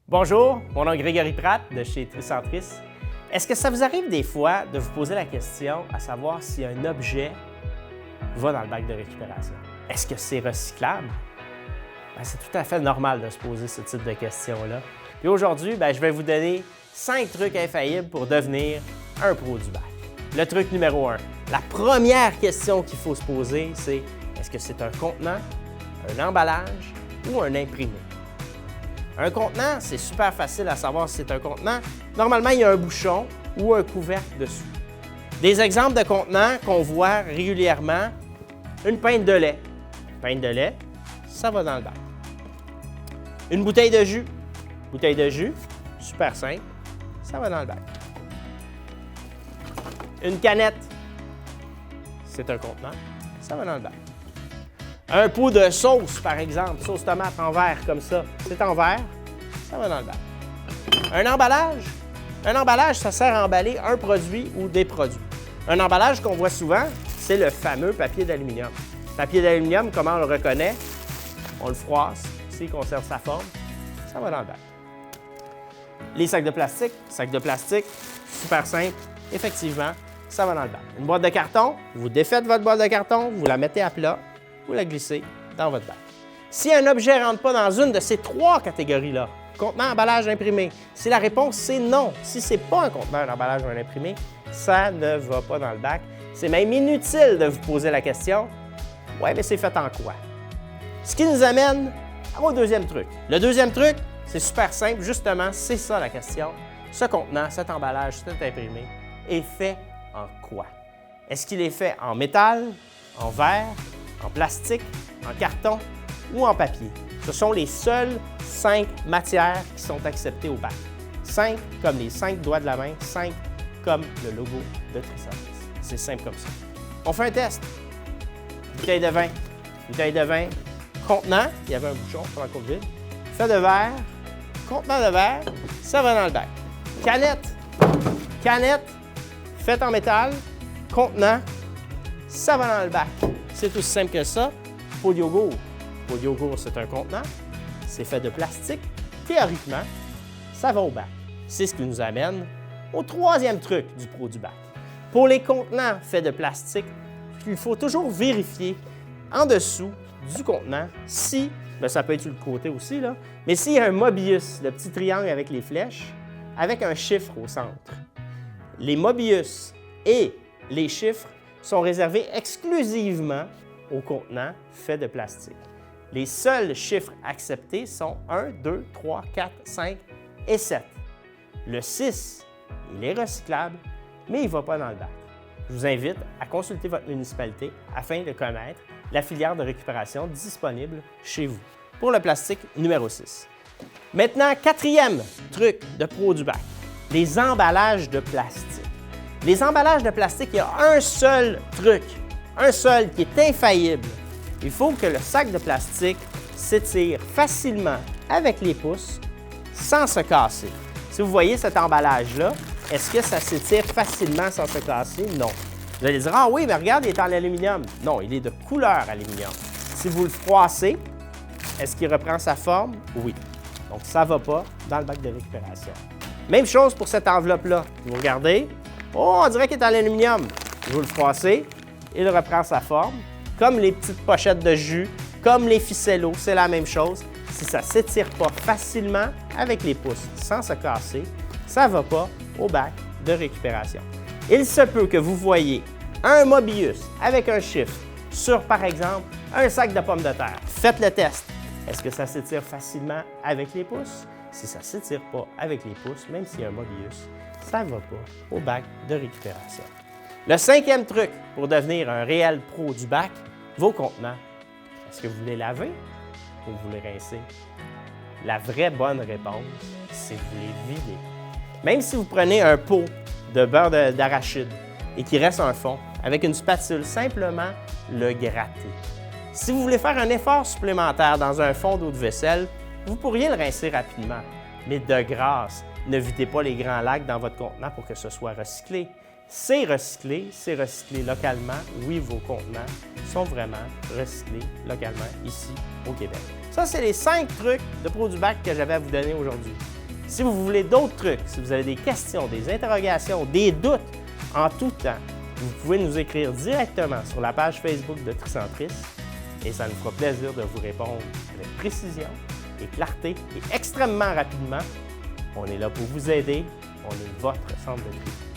Bonjour, mon nom est Grégory Pratt de chez Tricentris. Est-ce que ça vous arrive des fois de vous poser la question à savoir si un objet va dans le bac de récupération? Est-ce que c'est recyclable? C'est tout à fait normal de se poser ce type de questions-là. Puis aujourd'hui, je vais vous donner 5 trucs infaillibles pour devenir un pro du bac. Le truc numéro 1, la première question qu'il faut se poser, c'est est-ce que c'est un contenant, un emballage ou un imprimé? Un contenant, c'est super facile à savoir si c'est un contenant. Normalement, il y a un bouchon ou un couvercle dessus. Des exemples de contenants qu'on voit régulièrement, une pinte de lait. Une pinte de lait, ça va dans le bac. Une bouteille de jus. Bouteille de jus, super simple, ça va dans le bac. Une canette, c'est un contenant, ça va dans le bac. Un pot de sauce, par exemple, sauce tomate en verre comme ça, c'est en verre, ça va dans le bac. Un emballage, ça sert à emballer un produit ou des produits. Un emballage qu'on voit souvent, c'est le fameux papier d'aluminium. Papier d'aluminium, comment on le reconnaît? On le froisse, s'il conserve sa forme, ça va dans le bac. Les sacs de plastique, super simple, effectivement, ça va dans le bac. Une boîte de carton, vous défaites votre boîte de carton, vous la mettez à plat, vous la glissez dans votre bac. Si un objet ne rentre pas dans une de ces 3 catégories-là, contenant, emballage, imprimé, si la réponse c'est non, si ce n'est pas un contenant, un emballage ou un imprimé, ça ne va pas dans le bac. C'est même inutile de vous poser la question, ouais, mais c'est fait en quoi? Ce qui nous amène au deuxième truc. Le deuxième truc, c'est super simple, justement, c'est ça la question. Ce contenant, cet emballage, cet imprimé est fait en quoi? Est-ce qu'il est fait en métal, en verre, en plastique, en carton ou en papier? Ce sont les seules 5 matières qui sont acceptées au bac. 5 comme les 5 doigts de la main, 5 comme le logo de Tricentris. C'est simple comme ça. On fait un test. Bouteille de vin, contenant, il y avait un bouchon pendant qu'on le vide. Fait de verre, contenant de verre, ça va dans le bac. Canette, faite en métal, contenant, ça va dans le bac. C'est aussi simple que ça. Pot de yogourt. Pot de yogourt, c'est un contenant. C'est fait de plastique. Théoriquement, ça va au bac. C'est ce qui nous amène au troisième truc du pro du bac. Pour les contenants faits de plastique, il faut toujours vérifier en dessous du contenant si, ça peut être sur le côté aussi, là, mais s'il y a un Mobius, le petit triangle avec les flèches, avec un chiffre au centre. Les Mobius et les chiffres sont réservés exclusivement aux contenants faits de plastique. Les seuls chiffres acceptés sont 1, 2, 3, 4, 5 et 7. Le 6, il est recyclable, mais il ne va pas dans le bac. Je vous invite à consulter votre municipalité afin de connaître la filière de récupération disponible chez vous pour le plastique numéro 6. Maintenant, 4e truc de pro du bac, les emballages de plastique. Les emballages de plastique, il y a un seul truc, un seul qui est infaillible. Il faut que le sac de plastique s'étire facilement avec les pouces sans se casser. Si vous voyez cet emballage-là, est-ce que ça s'étire facilement sans se casser? Non. Vous allez dire, ah oui, mais regarde, il est en aluminium. Non, il est de couleur aluminium. Si vous le froissez, est-ce qu'il reprend sa forme? Oui. Donc, ça ne va pas dans le bac de récupération. Même chose pour cette enveloppe-là. Vous regardez, oh, on dirait qu'il est en aluminium. Vous le froissez, il reprend sa forme. Comme les petites pochettes de jus, comme les ficellos, c'est la même chose. Si ça ne s'étire pas facilement avec les pouces sans se casser, ça ne va pas au bac de récupération. Il se peut que vous voyez un Mobius avec un chiffre sur, par exemple, un sac de pommes de terre. Faites le test. Est-ce que ça s'étire facilement avec les pouces? Si ça ne s'étire pas avec les pouces, même s'il y a un Mobius, ça ne va pas au bac de récupération. Le 5e truc pour devenir un réel pro du bac, vos contenants. Est-ce que vous voulez laver ou vous voulez rincer? La vraie bonne réponse, c'est que vous les videz. Même si vous prenez un pot de beurre d'arachide et qu'il reste un fond, avec une spatule, simplement le gratter. Si vous voulez faire un effort supplémentaire dans un fond d'eau de vaisselle, vous pourriez le rincer rapidement. Mais de grâce, ne videz pas les grands lacs dans votre contenant pour que ce soit recyclé. C'est recyclé localement. Oui, vos contenants sont vraiment recyclés localement ici au Québec. Ça, c'est les 5 trucs de pro du bac que j'avais à vous donner aujourd'hui. Si vous voulez d'autres trucs, si vous avez des questions, des interrogations, des doutes en tout temps, vous pouvez nous écrire directement sur la page Facebook de Tricentris et ça nous fera plaisir de vous répondre avec précision et clarté et extrêmement rapidement. On est là pour vous aider. On est votre centre de tri.